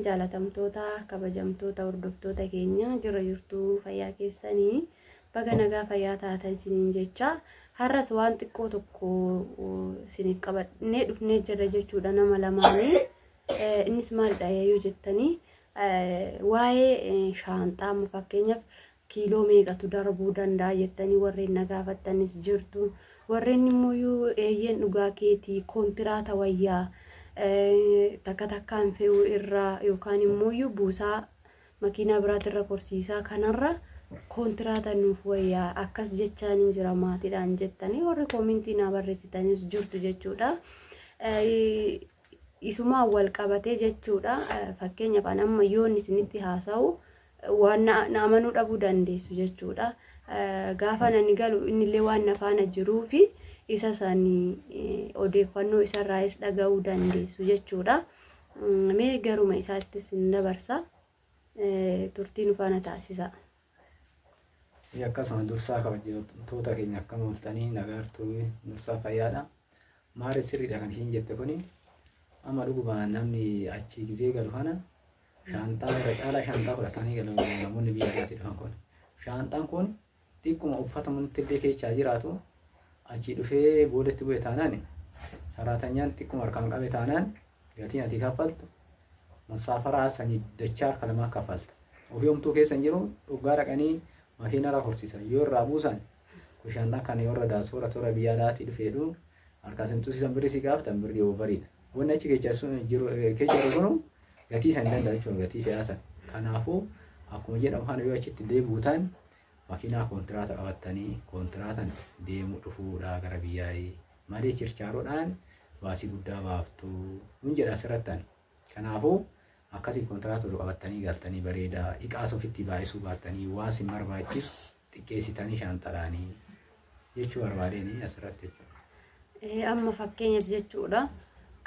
Jaalatamtoota kabajamtoota hordoftoota keenya jira jirtuu fayyaa keessanii baga nagaa fayyaa taatan isiniin jecha har'as waan xiqqoo tokko isiniif qabannee dhufnee jirra jechuudha nama lamaanii. Innis maalidha yoo jettanii waa'ee shaanxaa fakkeenyaaf kiiloo meeqatu darbuu danda'a jettanii warreen na gaafattanis jirtu. Warreen immoo eeyyeen dhugaa keetii kontiraata wayyaa takkaan fe'uu irraa yookaan immoo buusaa makiinaa biraatirra korsiisaa kanarra kontiraata nuuf wayyaa akkas jechaan hin jira maatiidhaan jettanii warri koomintii na barreessitanis jirtu jechuudha. Isumaan wal qabatee jechuudha. Fakkeenyaaf amma yoon isinitti haasa'u waan na amanuu dhabuu dandeessu jechuudha. Gaafa nani galu innillee waan na faana jiruufi isa isaanii odeeffannoo isarraayis dhaga'uu dandeessu jechuudha. Mee garuma isaattis hin dabarsa turtiin faana taasisa. Akkasuma dursaa kabajamtoota keenya akkam ooltanii nagartuu dursaa fayyaadha. Maali sirriidha kan ishiin jette kuni amma dhugumaan namni achi gizee galu kana shaanxaa irra caalaa shaanxaa fudhatanii galu namoonni biyya alaatii dhufan kun. Shaanxaan kun xiqquma uffata muntillee keessa jiraatu achi dhufee boodetti bu'e taanaan saraatanyaan xiqquma harkaan qabe taanaan gatiin ati kaffaltu masaafaraa sanii dachaa harka lamaa kaffalta. Ofii homtuu keessa hin jiru dhugaa dhaqanii makiinarra horsiisan yoo irraa buusan shaanxaan kana yoo irra daasura toora biyya alaatii dhufeedhu harkaa simtuusisan birrii si gaafatan birrii oofariidha. Wanni achi keessa jiru kun gatii san danda'a jechuudha gatii fe'aasan. Kanaafuu akkuma jedhamu kana yoo achitti deebi'uutaan makiinaa kontiraata qabatanii kontiraatan deemuu dhufuudha gara biyyaa'ii malee chirchaaroodhaan baasii guddaa baaftu nun jedha asirrattan. Kanaafuu akkasii kontiraata qabatanii galtanii bareedaa dhiqaas ofitti baay'isuu baattanii waan sin barbaachisu xiqqeessitanii shaanxaadhaanii jechuu barbaadeenii asirratti jechuudha. Amma fakkeenyaaf jechuudha.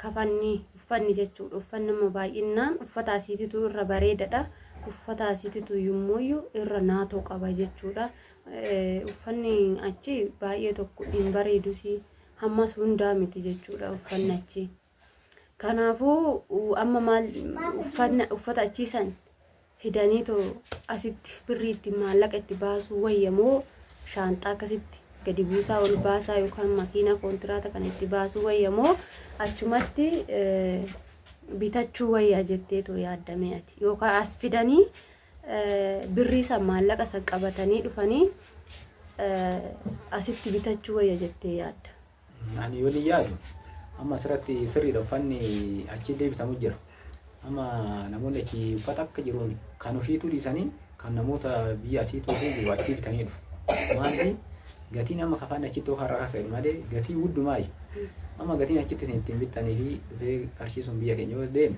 Uffanni jechuudha. Uffanni amma baay'inaan uffata asiititu irra bareedadha. Uffata asiititu yommuu irra naatoo qaba jechuudha. Uffanni achi baay'ee tokko hin bareedus hammas hundaa miti jechuudha uffanni achi. Kanaafuu amma maal uffata achiisan fidanii asitti birriitti maallaqa itti baasuu wayyamoo shaanxaa akkasitti gadi buusaa ol baasaa yookaan makiinaa kontiraata kan itti baasuu wayyamoo achumatti bitachuu wayyaa jetteetu yaaddame ati yookaan as fidanii birrii san maallaqa san qabatanii dhufanii asitti bitachuu wayya jettee yaadda. Ani yoon yaadu amma asirratti sirriidha uffanni achi deebitamu jira. Amma namoonni achi uffata akka jiruun kan ofiitu dhiisanii kan namoota biyya asiitu jiru achi bitanii dhufu. Maali gatiin amma kafaan achitti har'a kaasa malee gatii guddumaayi. Amma gatiin achitti ittiin bitanii fi dhufee qarshii sun biyya keenya yoo deeme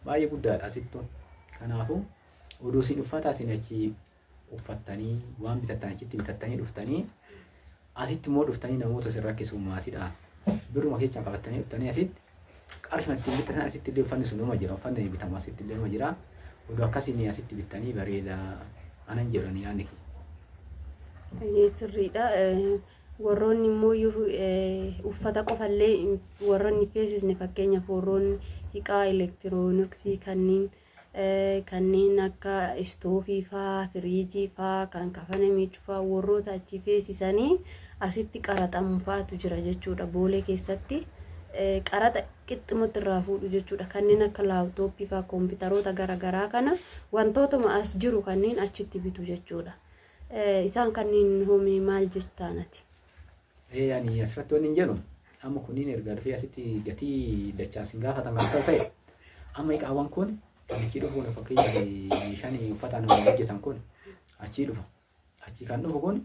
baay'ee guddaadha asittu. Kanaafuu oduu isin uffata isin achi uffattanii waan bitattan achitti bitattanii dhuftanii asitti immoo dhuftanii namoota isin rakkisuu maatiidha. Birruma keessa qabattanii dhuftanii asitti qarshii ittiin bitatan asitti illee uffanni sun jira. Uffanni bitamu asitti illee jira. Oduu akkasiin asitti bittanii bareedaa anan jedhanii yaadni. Sirriidha. Warroonni immoo uffata qofallee warroonni feesisne fakkeenyaaf warroonni hiqaa elektirooniksii kanneen akka istoofii faa firiijii faa kan kafana miicuu faa warroota achi feesisanii asitti qaraxamu faatu jira jechuudha. Boolee keessatti qaraxa qixxumatti irraa fuudhu jechuudha. Kanneen akka laaptooppii faa koompitaroota garaagaraa kana wantootuma as jiru kanneen achitti bitu jechuudha. Isaan kanneen hoomii maal jettaanati? Ani asirratti waan hin jedhu amma kunniin erga dhufee asitti gatii dachaas hin gaafatan kan ta'e amma iqaawwan kun achi dhufuun fakkeenyaaf meeshaan uffata nama hojjetan kun achi dhufa. Achi kan dhufu kun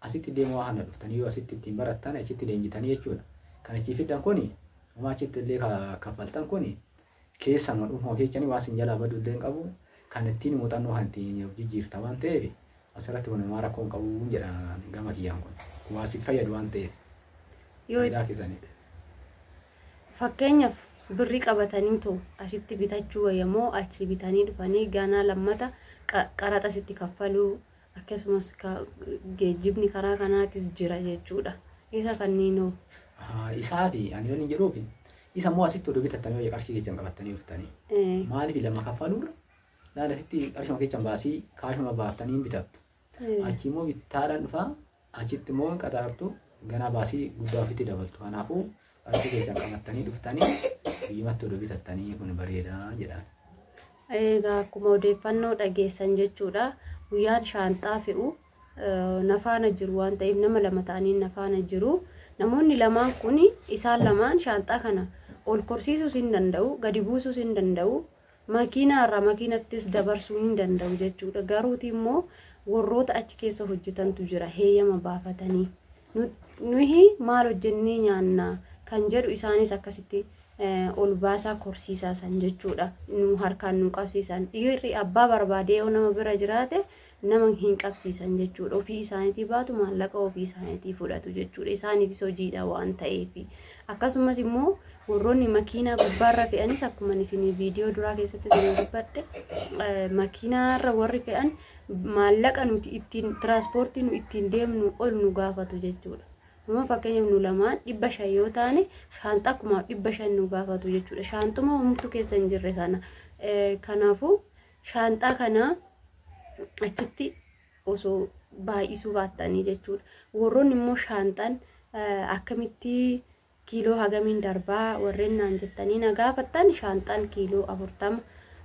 asitti deemu waan kana dhuftanii yoo asitti ittiin barattan achitti leenjitanii jechuudha. Kan achi fiddan kun amma achitti illee kaffaltan kun keessan dhufuma keessanii waan sin jalaa baduu illee hin qabu kan ittiin muuxannoo kan ittiin jijjiirta waan ta'eef asirratti kun maara koon qabu jedhan gama kiyyaan kun waan si fayyadu waan ta'eef yoo fakkeenyaaf birrii qabatanii asitti bitachuu wayyamoo achi bitanii dhufanii ganaa lammata qaraxa asitti kaffaluu akkasumas geejjibni karaa kanaatis jira jechuudha. Isa kanneen isaa fi ani yoon jedhuufi Isa immoo asitti oduu bitattanii yoo qarshii keessan qabattanii dhuftanii maaliif lama kaffaluurra laala asitti qarshii keessan baasii kaashuma baaftanii bitattu. Achi immoo bittaadhaan dhufaa achitti immoo qaxaartu ganaa baasii guddaa ofitti dabaltu. Kanaafuu qarshii keessan qabattanii dhuftanii biyyumatti oduu bitattanii kun bareedaa jedhan. Egaa akkuma odeeffannoo dhageessan jechuudha. Guyyaan shaanxaa fe'u nafaana jiru waan ta'eef nama lama ta'anii nafaana jiru. Namoonni lamaan kun isaan lamaan shaanxaa kana ol korsiisuus hin danda'u, gadi buusuus hin danda'u, makiinaarraa makiinattis dabarsuu hin danda'u jechuudha. Garuuti immoo warroota achi keessa hojjetantu jira heeyyama baafatanii. Nuyi maal hojjennee nyaanna kan jedhu isaanis akkasitti ol baasaa korsiisaa san jechuudha. Nu harkaan nu qabsiisan. Dhiirri abbaa barbaadee yoo nama bira jiraate nama hin qabsiisan jechuudha. Ofii isaaniitii baatu maallaqa ofii isaaniitii fudhatu jechuudha. Isaaniifis hojiidha waan ta'eef. Akkasumas immoo warroonni makiinaa gubbaarra fe'anis akkuma isin viidiyoo duraa keessatti isin dubbadde makiinaarra warri fe'an maallaqa nuti ittiin tiraanspoortii nu ittiin deemnu ol nu gaafatu jechuudha. Nama fakkeenyaaf nu lamaan 500 yoo taane shaanxaa kumaaf 500 nu gaafatu jechuudha. Shaanxuma humtu keessa hin jirre kana. Kanaafuu shaanxaa kana achitti osoo baay'isuu baattanii jechuudha. Warroonni immoo shaanxaan akkamitti kiiloo hagamiin darbaa warreen naan jettanii na gaafattan shaanxaan kiiloo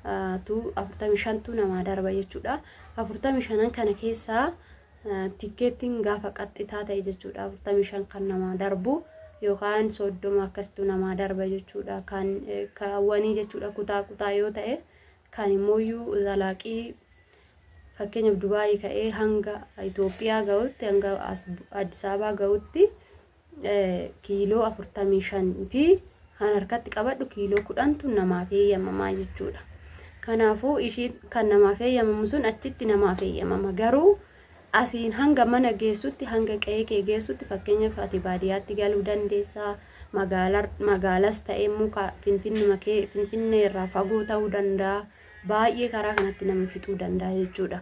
45 namaa darba jechuudha. 45 kana keessaa tikkeettiin gaafa qaxxitaa ta'e jechuudha. 45 kan namaa darbu yookaan 30 akkasitu namaa darba jechuudha. Kan kaawwanii jechuudha kutaa yoo ta'e kan immoo zalaaqii fakkeenyaaf Dubaayii ka'ee hanga Itoophiyaa ga'utti hanga Addis Ababaa ga'utti kiiloo 45 fi kan harkatti qabadhu kiiloo 10tu namaaf eeyyamamaa jechuudha. Kanaafuu ishii kan namaaf eeyyamamu sun achitti namaaf eeyyamama. Garuu asiin hanga mana geessutti hanga qe'ee geessutti fakkeenyaaf ati baadiyyaatti galuu dandeessaa. Magaalas ta'ee muka Finfinnee irraa fagoo ta'uu danda'a. Baay'ee karaa kanatti nama fixuu danda'a jechuudha.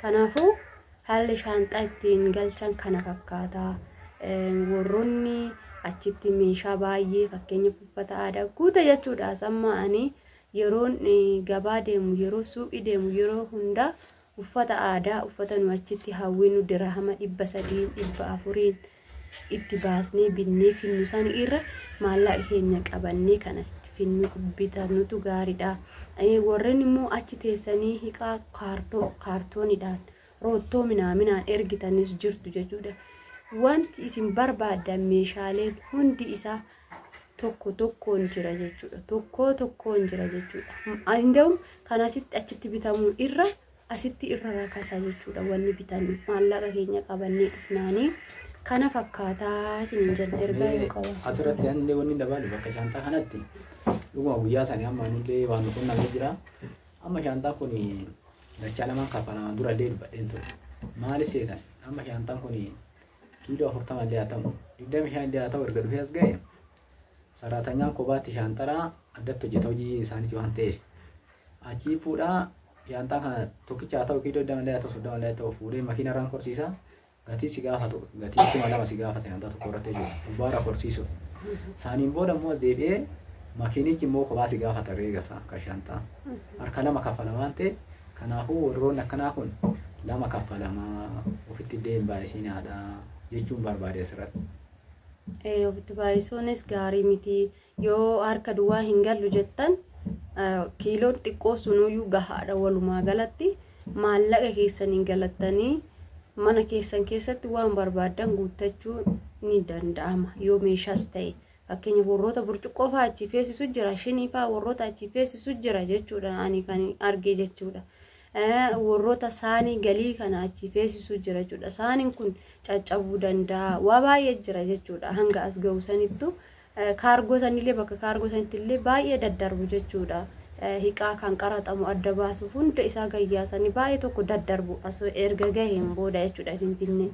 Kanaafuu haalli shaanxaa ittiin galchan kana fakkaata. Warroonni achitti meeshaa baay'ee fakkeenyaaf uffata aadaa guuta jechuudha. Samma ani yeroon gabaa deemu yeroo suuqii deemu yeroo hunda uffata aadaa uffata nu achitti hawwinu dirhama 300 400 itti baasnee binnee finnu san irra maallaqa keenya qabannee kanatti finnu bitanutu gaariidha. Warreen immoo achi teessanii hiqaa kaartoonidhaan roottoo minaaminaan ergitanis jirtu jechuudha. Wanti isin barbaadan meeshaaleen hundi isaa tokkoon jira jechuudha. Tokkoon jira jechuudha. Inda'u kan asitti achitti bitamu irra asitti irra rakasa jechuudha. Wanni bitannu maallaqa keenya qabannee dhufnaanii kana fakkaataa isin jedhan ergaa yoo qaban. Asirratti anillee wanni dabalu bakka shaanxaa kanatti dhuguma guyyaa sanii amma nullee waan kun namni jira. Amma shaanxaa kun dachaa lamaan kaffalaman durallee dubbadheen ture. Maali seetan amma shaanxaan kun kiiloo 40 illee haa ta'u 25 illee haa ta'u erga dhufee as ga'e sarratanyaan kophaatti shaanxaraa addatti hojjeta hojii isaaniis waan ta'eef achii fuudhaa shaanxaa kana tokkicha haa ta'u kiiloo 20 illee haa ta'u 30 illee haa ta'u fuudhee makiinarraan korsiisa. Gatii si gaafatu gatii 2 si gaafata shaanxaa tokko irratti jechuudha. Gubbaarra korsiisu. Saaniin booda immoo deebi'ee makiinichi immoo kophaa si gaafata reegasa akka shaanxaa. Harka lama kaffalama waan ta'e kanaafuu warroonni akkanaa kun lama kaffalama ofitti deem baay'isinaadha jechuun barbaade asirratti. Ofitti baay'isuunis gaarii miti. Yoo harka duwwaa hin gallu jettan kiiloon xiqqoo sunuyyuu gahaadha walumaa galatti maallaqa keessaniin galattanii mana keessan keessatti waan barbaadan guuttachuu ni danda'ama. Yoo meeshaas ta'e fakkeenyaaf warroota burcuqqoo fa'aa achi feesisu jira, shinii fa'aa warroota achi feesisu jira jechuudha. Ani kan arge jechuudha. Warroota saanii galii kana achi feesisu jira jechuudha. Saaniin kun caccabuu danda'a. Waa baay'ee jira jechuudha. Hanga as ga'u sanittu kaargoo sanillee bakka kaargoo sanittillee baay'ee daddarbu jechuudha. Hiqaa kan qaraxamu adda baasuuf hunda isaa gayyaasanii baay'ee tokko daddarbu as erga gaheen booda jechuudha Finfinnee.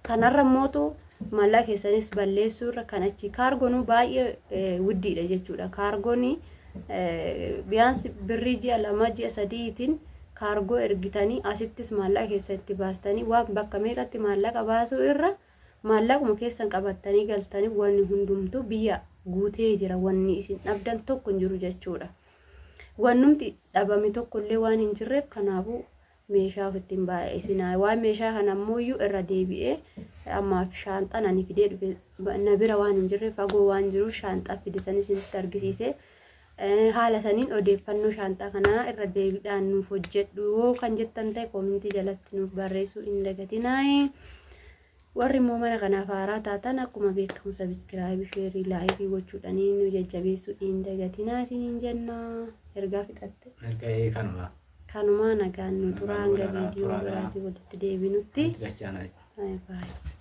Kanarra mootu maallaqa keessanis balleessuurra kan achi kaargoonuu baay'ee wuddiidha jechuudha. Kaargoonii biyaansi birrii ji'a 2 ji'a 3tiin kaargoo ergitanii asittis maallaqa keessatti baastanii waan bakka meeqatti maallaqa baasuu irra maallaquma keessan qabattanii galtanii wanni hundumtuu biyya guutee jira wanni isin dhabdan tokko hin jiru jechuudha. Wannumti dhabame tokko illee waan hin jirreef kanaafuu meeshaa ofittiin baay'isinaa waan meeshaa kana ammoo irra deebi'ee ammaaf shaanxaa ani fidee dhufe na bira waan hin jirreef fagoo waan jiru shaanxaa fidisanii isinitti argisiise. Haala saniin odeeffannoo shaanxaa kanaa irra deebiidhaan nuuf hojjedhu kan jettan ta'e koomintii jalatti nuuf barreessuu hin dagatinaa. Warri immoo mana kanaaf haaraa taatan akkuma beekamu sabiskiraayibii sheerii laayikii gochuudhaan nu jajjabeessuu hin dagatinaa isiniin jenna. Ergaa fixatte. Kanuma. Kanuma nagaan nu turaan gadi viidiyoo biraatii walitti deebinutti. Bye bye.